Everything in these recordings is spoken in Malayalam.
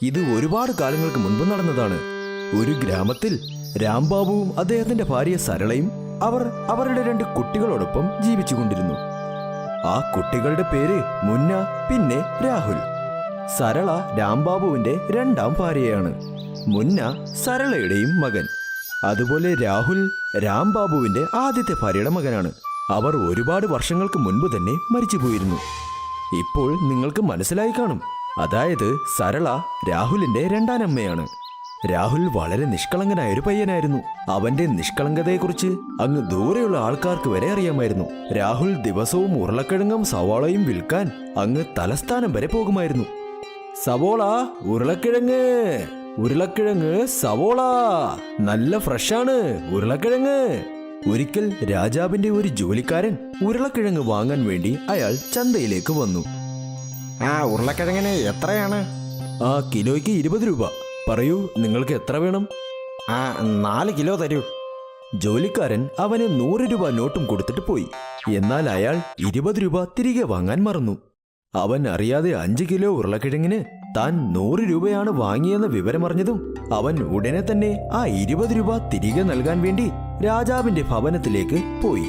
ഇത് ഒരുപാട് കാലങ്ങൾക്ക് മുൻപ് നടന്നതാണ്. ഒരു ഗ്രാമത്തിൽ രാംബാബുവും അദ്ദേഹത്തിന്റെ ഭാര്യ സരളയും അവരുടെ 2 കുട്ടികളോടൊപ്പം ജീവിച്ചുകൊണ്ടിരുന്നു. ആ കുട്ടികളുടെ പേര് മുന്ന, പിന്നെ രാഹുൽ. സരള രാംബാബുവിന്റെ 2ാം ഭാര്യയാണ്. മുന്ന സരളയുടെയും മകൻ. അതുപോലെ രാഹുൽ രാംബാബുവിന്റെ ആദ്യത്തെ ഭാര്യയുടെ മകനാണ്. അവർ ഒരുപാട് വർഷങ്ങൾക്ക് മുൻപ് തന്നെ മരിച്ചുപോയിരുന്നു. ഇപ്പോൾ നിങ്ങൾക്ക് മനസ്സിലായി കാണും. അതായത് സരള രാഹുലിന്റെ 2ാം അമ്മയാണ്. രാഹുൽ വളരെ നിഷ്കളങ്കനായ ഒരു പയ്യനായിരുന്നു. അവന്റെ നിഷ്കളങ്കതയെക്കുറിച്ച് അങ്ങ് ദൂരെയുള്ള ആൾക്കാർക്ക് വരെ അറിയാമായിരുന്നു. രാഹുൽ ദിവസവും ഉരുളക്കിഴങ്ങും സവാളയും വിൽക്കാൻ അങ്ങ് തലസ്ഥാനം വരെ പോകുമായിരുന്നു. സവോള, ഉരുളക്കിഴങ്ങ്, ഉരുളക്കിഴങ്ങ്, സവോള, നല്ല ഫ്രഷാണ് ഉരുളക്കിഴങ്ങ്. ഒരിക്കൽ രാജാവിന്റെ ഒരു ജോലിക്കാരൻ ഉരുളക്കിഴങ്ങ് വാങ്ങാൻ വേണ്ടി അയാൾ ചന്തയിലേക്ക് വന്നു. ഉരുളക്കിഴങ്ങിന് എത്രയാണ്? കിലോയ്ക്ക് 20 രൂപ. പറയൂ, നിങ്ങൾക്ക് എത്ര വേണം? 4 കിലോ തരൂ. ജോലിക്കാരൻ അവന് 100 രൂപ നോട്ടും കൊടുത്തിട്ട് പോയി. എന്നാൽ അയാൾ 20 രൂപ തിരികെ വാങ്ങാൻ മറന്നു. അവൻ അറിയാതെ 5 കിലോ ഉരുളക്കിഴങ്ങിന് താൻ 100 രൂപയാണ് വാങ്ങിയെന്ന വിവരമറിഞ്ഞതും അവൻ ഉടനെ തന്നെ ആ 20 രൂപ തിരികെ നൽകാൻ വേണ്ടി രാജാവിന്റെ ഭവനത്തിലേക്ക് പോയി.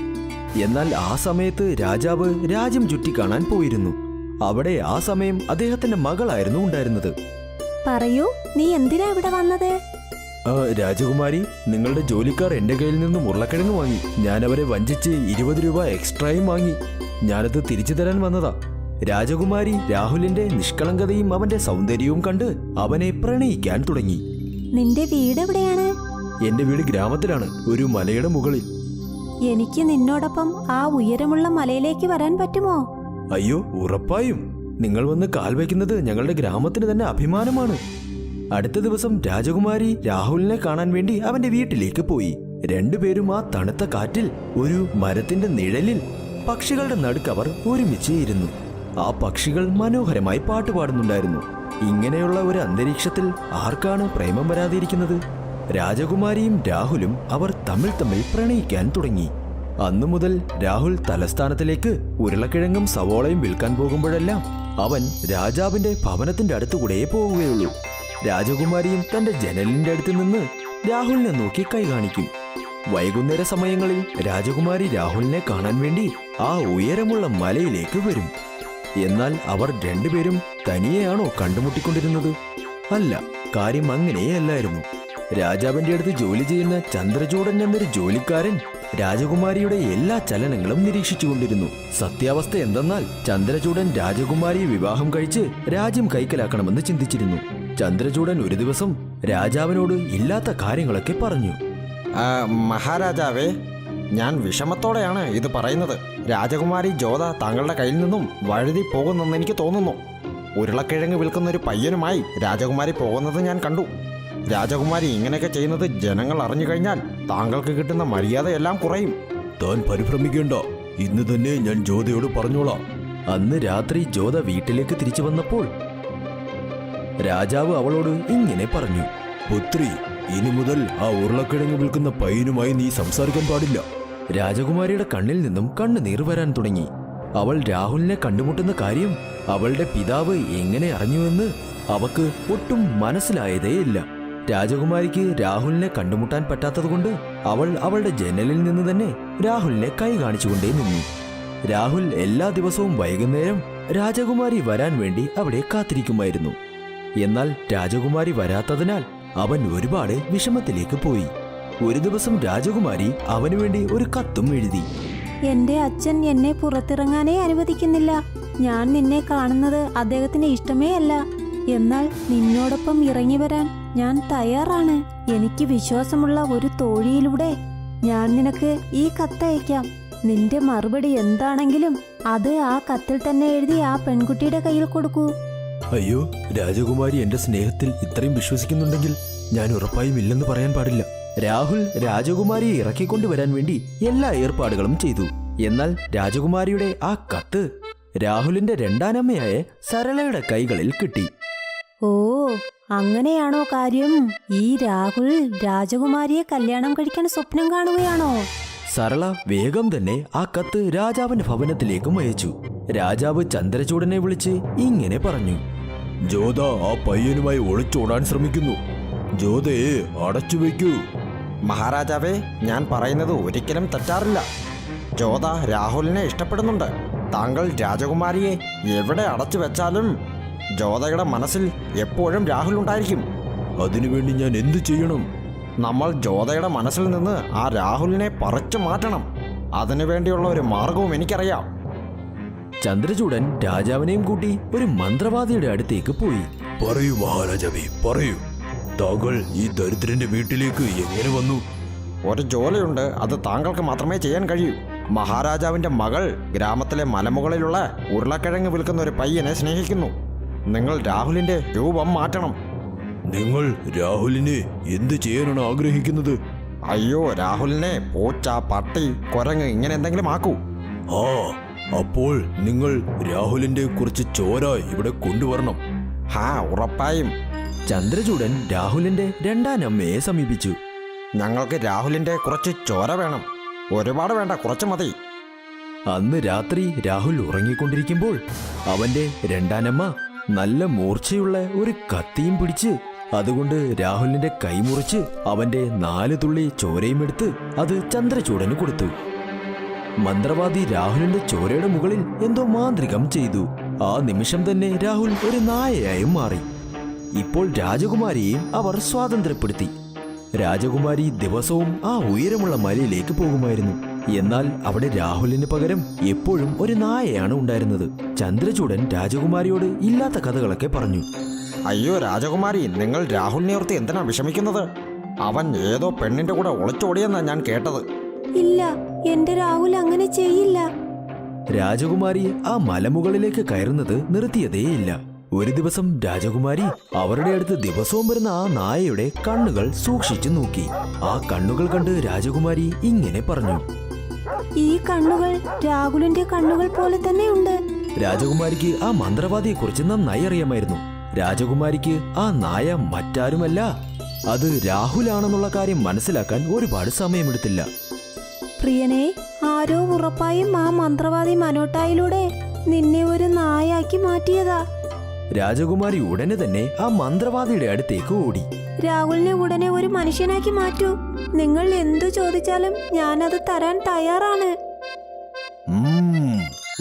എന്നാൽ ആ സമയത്ത് രാജാവ് രാജ്യം ചുറ്റിക്കാണാൻ പോയിരുന്നു. അവിടെ ആ സമയം അദ്ദേഹത്തിന്റെ മകളായിരുന്നു ഉണ്ടായിരുന്നത്. പറയൂ, നീ എന്തിനാ ഇവിടെ വന്നത്? രാജകുമാരി, നിങ്ങളുടെ ജോലിക്കാർ എന്റെ കയ്യിൽ നിന്നും ഉരുളക്കിഴങ്ങ് വാങ്ങി. ഞാൻ അവരെ വഞ്ചിച്ച് 20 രൂപ എക്സ്ട്രായും വാങ്ങി. ഞാനത് തിരിച്ചു തരാൻ വന്നതാ. രാജകുമാരി രാഹുലിന്റെ നിഷ്കളങ്കതയും അവന്റെ സൗന്ദര്യവും കണ്ട് അവനെ പ്രണയിക്കാൻ തുടങ്ങി. നിന്റെ വീട് എവിടെയാണ്? എന്റെ വീട് ഗ്രാമത്തിലാണ്, ഒരു മലയുടെ മുകളിൽ. എനിക്ക് നിന്നോടൊപ്പം ആ ഉയരമുള്ള മലയിലേക്ക് വരാൻ പറ്റുമോ? അയ്യോ, ഉറപ്പായും. നിങ്ങൾ വന്ന് കാൽ വയ്ക്കുന്നത് ഞങ്ങളുടെ ഗ്രാമത്തിന് തന്നെ അഭിമാനമാണ്. അടുത്ത ദിവസം രാജകുമാരി രാഹുലിനെ കാണാൻ വേണ്ടി അവന്റെ വീട്ടിലേക്ക് പോയി. 2 പേരും ആ തണുത്ത കാറ്റിൽ ഒരു മരത്തിന്റെ നിഴലിൽ പക്ഷികളുടെ നടുക്ക് അവർ ഒരുമിച്ച് ഇരുന്നു. ആ പക്ഷികൾ മനോഹരമായി പാട്ടുപാടുന്നുണ്ടായിരുന്നു. ഇങ്ങനെയുള്ള ഒരു അന്തരീക്ഷത്തിൽ ആർക്കാണ് പ്രേമം വരാതിരിക്കുന്നത്? രാജകുമാരിയും രാഹുലും അവർ തമ്മിൽ പ്രണയിക്കാൻ തുടങ്ങി. അന്നു മുതൽ രാഹുൽ തലസ്ഥാനത്തിലേക്ക് ഉരുളക്കിഴങ്ങും സവോളയും വിൽക്കാൻ പോകുമ്പോഴെല്ലാം അവൻ രാജാവിന്റെ ഭവനത്തിന്റെ അടുത്തുകൂടെ പോവുകയുള്ളൂ. രാജകുമാരിയും തന്റെ ജനലിന്റെ അടുത്ത് നിന്ന് രാഹുലിനെ നോക്കി കൈ കാണിക്കും. വൈകുന്നേര സമയങ്ങളിൽ രാജകുമാരി രാഹുലിനെ കാണാൻ വേണ്ടി ആ ഉയരമുള്ള മലയിലേക്ക് വരും. എന്നാൽ അവർ 2 പേരും തനിയെയാണോ കണ്ടുമുട്ടിക്കൊണ്ടിരുന്നത്? അല്ല, കാര്യം അങ്ങനെയല്ലായിരുന്നു. രാജാവിന്റെ അടുത്ത് ജോലി ചെയ്യുന്ന ചന്ദ്രചൂഡൻ എന്നൊരു ജോലിക്കാരൻ രാജകുമാരിയുടെ എല്ലാ ചലനങ്ങളും നിരീക്ഷിച്ചുകൊണ്ടിരുന്നു. സത്യാവസ്ഥ എന്തെന്നാൽ ചന്ദ്രചൂഡൻ രാജകുമാരിയെ വിവാഹം കഴിച്ച് രാജ്യം കൈക്കലാക്കണമെന്ന് ചിന്തിച്ചിരുന്നു. ചന്ദ്രചൂഡൻ ഒരു ദിവസം രാജാവിനോട് ഇല്ലാത്ത കാര്യങ്ങളൊക്കെ പറഞ്ഞു. മഹാരാജാവേ, ഞാൻ വിഷമത്തോടെയാണ് ഇത് പറയുന്നത്. രാജകുമാരി ജോധ താങ്കളുടെ കയ്യിൽ നിന്നും വഴുതി പോകുന്നെന്ന് എനിക്ക് തോന്നുന്നു. ഉരുളക്കിഴങ്ങ് വിൽക്കുന്ന ഒരു പയ്യനുമായി രാജകുമാരി പോകുന്നത് ഞാൻ കണ്ടു. രാജകുമാരി ഇങ്ങനെയൊക്കെ ചെയ്യുന്നത് ജനങ്ങൾ അറിഞ്ഞു കഴിഞ്ഞാൽ താങ്കൾക്ക് കിട്ടുന്ന മര്യാദയെല്ലാം കുറയും. താൻ പരിഭ്രമിക്കേണ്ട, ഇന്ന് തന്നെ ഞാൻ ജോധയോട് പറഞ്ഞോളാം. അന്ന് രാത്രി ജോധ വീട്ടിലേക്ക് തിരിച്ചു വന്നപ്പോൾ രാജാവ് അവളോട് ഇങ്ങനെ പറഞ്ഞു. പുത്രി, ഇനി മുതൽ ആ ഉരുളക്കിഴങ്ങ് വിൽക്കുന്ന പയ്യനുമായി നീ സംസാരിക്കാൻ പാടില്ല. രാജകുമാരിയുടെ കണ്ണിൽ നിന്നും കണ്ണുനീർ വരാൻ തുടങ്ങി. അവൾ രാഹുലിനെ കണ്ടുമുട്ടുന്ന കാര്യം അവളുടെ പിതാവ് എങ്ങനെ അറിഞ്ഞുവെന്ന് അവക്ക് ഒട്ടും മനസ്സിലായതേയില്ല. രാജകുമാരിക്ക് രാഹുലിനെ കണ്ടുമുട്ടാൻ പറ്റാത്തതുകൊണ്ട് അവൾ അവളുടെ ജനലിൽ നിന്ന് തന്നെ രാഹുലിനെ കൈ കാണിച്ചുകൊണ്ടേ നിന്നു. രാഹുൽ എല്ലാ ദിവസവും വൈകുന്നേരം രാജകുമാരി വരാൻ വേണ്ടി അവിടെ കാത്തിരിക്കുമായിരുന്നു. എന്നാൽ രാജകുമാരി വരാത്തതിനാൽ അവൻ ഒരുപാട് വിഷമത്തിലേക്ക് പോയി. ഒരു ദിവസം രാജകുമാരി അവനു വേണ്ടി ഒരു കത്തും എഴുതി. എന്റെ അച്ഛൻ എന്നെ പുറത്തിറങ്ങാനേ അനുവദിക്കുന്നില്ല. ഞാൻ നിന്നെ കാണുന്നത് അദ്ദേഹത്തിന് ഇഷ്ടമേ അല്ല. എന്നാൽ നിന്നോടൊപ്പം ഇറങ്ങി വരാൻ ഞാൻ തയ്യാറാണ്. എനിക്ക് വിശ്വാസമുള്ള ഒരു തോഴിയിലൂടെ ഞാൻ നിനക്ക് ഈ കത്തയക്കാം. നിന്റെ മറുപടി എന്താണെങ്കിലും അത് ആ കത്തിൽ തന്നെ എഴുതി ആ പെൺകുട്ടിയുടെ കയ്യിൽ കൊടുക്കൂ. അയ്യോ, രാജകുമാരി എന്റെ സ്നേഹത്തിൽ ഇത്രയും വിശ്വസിക്കുന്നുണ്ടെങ്കിൽ ഞാൻ ഉറപ്പായും ഇല്ലെന്ന് പറയാൻ പാടില്ല. രാഹുൽ രാജകുമാരിയെ ഇറക്കിക്കൊണ്ടുവരാൻ വേണ്ടി എല്ലാ ഏർപ്പാടുകളും ചെയ്തു. എന്നാൽ രാജകുമാരിയുടെ ആ കത്ത് രാഹുലിന്റെ 2ാം അമ്മയായ സരളയുടെ കൈകളിൽ കിട്ടി. ഓ, അങ്ങനെയാണോ കാര്യം? ഈ രാഹുൽ രാജകുമാരിയെ കല്യാണം കഴിക്കാൻ സ്വപ്നം കാണുകയാണോ? സരള വേഗം തന്നെ ആ കത്ത് രാജാവിന്റെ ഭവനത്തിലേക്കും അയച്ചു. രാജാവ് ചന്ദ്രചൂഡനെ വിളിച്ച് ഇങ്ങനെ പറഞ്ഞു. ജ്യോത ആ പയ്യനുമായി ഒളിച്ചോടാൻ ശ്രമിക്കുന്നു. ജ്യോതയെ അടച്ചു വയ്ക്കൂ. മഹാരാജാവേ, ഞാൻ പറയുന്നത് ഒരിക്കലും തെറ്റാറില്ല. ജ്യോത രാഹുലിനെ ഇഷ്ടപ്പെടുന്നുണ്ട്. താങ്കൾ രാജകുമാരിയെ എവിടെ അടച്ചു വെച്ചാലും ജ്യോതയുടെ മനസ്സിൽ എപ്പോഴും രാഹുൽ ഉണ്ടായിരിക്കും. അതിനുവേണ്ടി ഞാൻ എന്തു ചെയ്യണം? നമ്മൾ ജ്യോതയുടെ മനസ്സിൽ നിന്ന് ആ രാഹുലിനെ പറിച്ചു മാറ്റണം. അതിനുവേണ്ടിയുള്ള ഒരു മാർഗവും എനിക്കറിയാം. ചന്ദ്രചൂഡൻ രാജാവിനെയും കൂട്ടി ഒരു മന്ത്രവാദിയുടെ അടുത്തേക്ക് പോയി. പറയൂ മഹാരാജാവേ, പറയൂ. താങ്കൾ ഈ ദരിദ്രന്റെ വീട്ടിലേക്ക് എങ്ങനെ വന്നു? ഒരു ജോലിയുണ്ട്, അത് താങ്കൾക്ക് മാത്രമേ ചെയ്യാൻ കഴിയൂ. മഹാരാജാവിന്റെ മകൾ ഗ്രാമത്തിലെ മലമുകളിലുള്ള ഉരുളക്കിഴങ്ങ് വിൽക്കുന്ന ഒരു പയ്യനെ സ്നേഹിക്കുന്നു. നിങ്ങൾ രാഹുലിന്റെ രൂപം മാറ്റണം. നിങ്ങൾ രാഹുലിനെ എന്ത് ചെയ്യാനാണ് ആഗ്രഹിക്കുന്നത്? അയ്യോ, രാഹുലിനെ പൂച്ച, പട്ടി, കുരങ്ങ് ഇങ്ങനെ എന്തെങ്കിലും ആക്കൂ. ആ, അപ്പോൾ നിങ്ങൾ രാഹുലിന്റെ കുറച്ച് ചോര ഇവിടെ കൊണ്ടുവരണം. ഹാ, ഉറപ്പായും. ചന്ദ്രചൂഡൻ രാഹുലിന്റെ രണ്ടാം അമ്മയെ സമീപിച്ചു. ഞങ്ങൾക്ക് രാഹുലിന്റെ കുറച്ച് ചോര വേണം. ഒരുപാട് വേണ്ട, കുറച്ച് മതി. അന്ന് രാത്രി രാഹുൽ ഉറങ്ങിക്കൊണ്ടിരിക്കുമ്പോൾ അവന്റെ രണ്ടാനമ്മ നല്ല മൂർച്ചയുള്ള ഒരു കത്തിയും പിടിച്ച് അതുകൊണ്ട് രാഹുലിന്റെ കൈ മുറിച്ച് അവന്റെ 4 തുള്ളി ചോരയും എടുത്ത് അത് ചന്ദ്രചൂഡന് കൊടുത്തു. മന്ത്രവാദി രാഹുലിന്റെ ചോരയുടെ മുകളിൽ എന്തോ മാന്ത്രികം ചെയ്തു. ആ നിമിഷം തന്നെ രാഹുൽ ഒരു നായയായും മാറി. ഇപ്പോൾ രാജകുമാരിയെയും അവർ സ്വാതന്ത്ര്യപ്പെടുത്തി. രാജകുമാരി ദിവസവും ആ ഉയരമുള്ള മലയിലേക്ക് പോകുമായിരുന്നു. എന്നാൽ അവിടെ രാഹുലിന് പകരം എപ്പോഴും ഒരു നായയാണ് ഉണ്ടായിരുന്നത്. ചന്ദ്രചൂഡൻ രാജകുമാരിയോട് ഇല്ലാത്ത കഥകളൊക്കെ പറഞ്ഞു. അയ്യോ രാജകുമാരി, നിങ്ങൾ രാഹുലിനെ ഓർത്ത് എന്തിനാ വിഷമിക്കുന്നത്? അവൻ ഏതോ പെണ്ണിന്റെ കൂടെ ഒളിച്ചോടിയെന്നാ ഞാൻ കേട്ടത്. ഇല്ല, എന്റെ രാഹുൽ അങ്ങനെ ചെയ്യില്ല. രാജകുമാരി ആ മലമുകളിലേക്ക് കയറുന്നത് നിർത്തിയതേയില്ല. ഒരു ദിവസം രാജകുമാരി അവരുടെ അടുത്ത് ദിവസവും വരുന്ന ആ നായയുടെ കണ്ണുകൾ സൂക്ഷിച്ചു നോക്കി. ആ കണ്ണുകൾ കണ്ട് രാജകുമാരി ഇങ്ങനെ പറഞ്ഞു. ഈ കണ്ണുകൾ രാഹുലിന്റെ കണ്ണുകൾ പോലെ തന്നെ ഉണ്ട്. രാജകുമാരിക്ക് ആ മന്ത്രവാദിയെ കുറിച്ച് നന്നായി അറിയാമായിരുന്നു. രാജകുമാരിക്ക് ആ നായ മറ്റാരുമല്ല, അത് രാഹുലാണെന്നുള്ള കാര്യം മനസ്സിലാക്കാൻ ഒരുപാട് സമയമെടുത്തില്ല. പ്രിയനെ, ആരോ ഉറപ്പായും ആ മന്ത്രവാദി മനോട്ടായിലൂടെ നിന്നെ ഒരു നായാക്കി മാറ്റിയതാ. രാജകുമാരി ഉടനെ തന്നെ ആ മന്ത്രവാദിയുടെ അടുത്തേക്ക് ഓടി. രാഹുലിനെ ഉടനെ ഒരു മനുഷ്യനാക്കി മാറ്റൂ. നിങ്ങൾ എന്തു ചോദിച്ചാലും ഞാനത് തരാൻ തയ്യാറാണ്.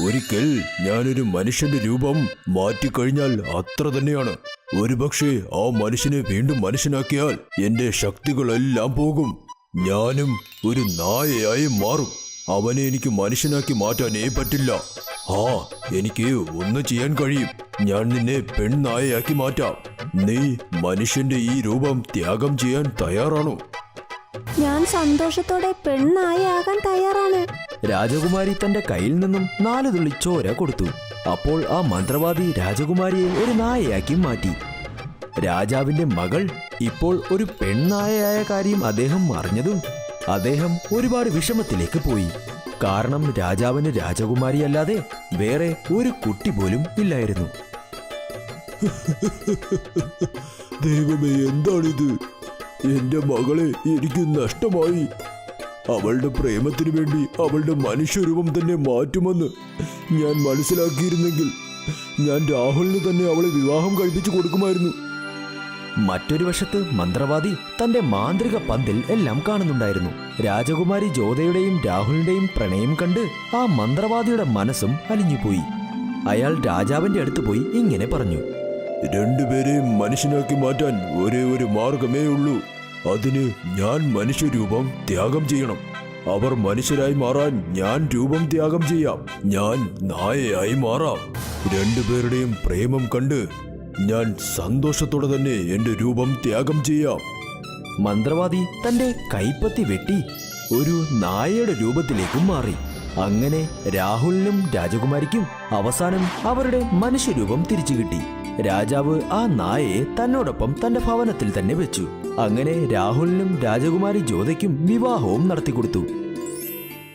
ഒരിക്കൽ ഞാനൊരു മനുഷ്യന്റെ രൂപം മാറ്റിക്കഴിഞ്ഞാൽ അത്ര തന്നെയാണ്. ഒരുപക്ഷെ ആ മനുഷ്യനെ വീണ്ടും മനുഷ്യനാക്കിയാൽ എന്റെ ശക്തികളെല്ലാം പോകും. ഞാനും ഒരു നായയായി മാറും. അവനെ എനിക്ക് മനുഷ്യനാക്കി മാറ്റാനേ പറ്റില്ല. ആ, എനിക്ക് ഒന്ന് ചെയ്യാൻ കഴിയും. ഞാൻ നിന്നെ പെൺനായയാക്കി മാറ്റാം. നീ മനുഷ്യന്റെ ഈ രൂപം ത്യാഗം ചെയ്യാൻ തയ്യാറാണോ? ഞാൻ സന്തോഷത്തോടെ പെണ്ണായാകാൻ തയ്യാറാണ്. രാജകുമാരി തന്റെ കയ്യിൽ നിന്നും 4 തുള്ളി ചോര കൊടുത്തു. അപ്പോൾ ആ മന്ത്രവാദി രാജകുമാരിയെ ഒരു നായയാക്കി മാറ്റി. രാജാവിന്റെ മകൾ ഇപ്പോൾ ഒരു പെൺനായയായ കാര്യം അദ്ദേഹം അറിഞ്ഞതും അദ്ദേഹം ഒരുപാട് വിഷമത്തിലേക്ക് പോയി. കാരണം രാജാവിന് രാജകുമാരിയല്ലാതെ വേറെ ഒരു കുട്ടി പോലും ഇല്ലായിരുന്നു. ദൈവമേ, എന്താണിത്? എന്റെ മകളെ എനിക്ക് നഷ്ടമായി. അവളുടെ പ്രേമത്തിനു വേണ്ടി അവളുടെ മനുഷ്യരൂപം തന്നെ മാറ്റുമെന്ന് ഞാൻ മനസ്സിലാക്കിയിരുന്നെങ്കിൽ ഞാൻ രാഹുലിന് തന്നെ അവളെ വിവാഹം കഴിപ്പിച്ചു കൊടുക്കുമായിരുന്നു. മറ്റൊരു വശത്ത് മന്ത്രവാദി തന്റെ മാന്ത്രിക പന്തിൽ എല്ലാം കാണുന്നുണ്ടായിരുന്നു. രാജകുമാരി ജ്യോതയുടെയും രാഹുലിന്റെയും പ്രണയം കണ്ട് ആ മന്ത്രവാദിയുടെ മനസ്സും അലിഞ്ഞുപോയി. അയാൾ രാജാവിന്റെ അടുത്ത് പോയി ഇങ്ങനെ പറഞ്ഞു. രണ്ടുപേരെയും മനുഷ്യനാക്കി മാറ്റാൻ ഒരേ ഒരു മാർഗമേ ഉള്ളൂ. അതിന് ഞാൻ മനുഷ്യരൂപം ത്യാഗം ചെയ്യണം. അവർ മനുഷ്യരായി മാറാൻ ഞാൻ രൂപം ത്യാഗം ചെയ്യാം. ഞാൻ നായയായി മാറാം. രണ്ടുപേരുടെയും പ്രേമം കണ്ട് ഞാൻ സന്തോഷത്തോടെ തന്നെ എന്റെ രൂപം ത്യാഗം ചെയ്യാം. മന്ത്രവാദി തന്റെ കൈപ്പത്തി വെട്ടി ഒരു നായയുടെ രൂപത്തിലേക്കും മാറി. അങ്ങനെ രാഹുലിനും രാജകുമാരിക്കും അവസാനം അവരുടെ മനുഷ്യരൂപം തിരിച്ചു കിട്ടി. രാജാവ് ആ നായയെ തന്നോടൊപ്പം തന്റെ ഭവനത്തിൽ തന്നെ വെച്ചു. അങ്ങനെ രാഹുലിനും രാജകുമാരി ജ്യോതയ്ക്കും വിവാഹവും നടത്തിക്കൊടുത്തു.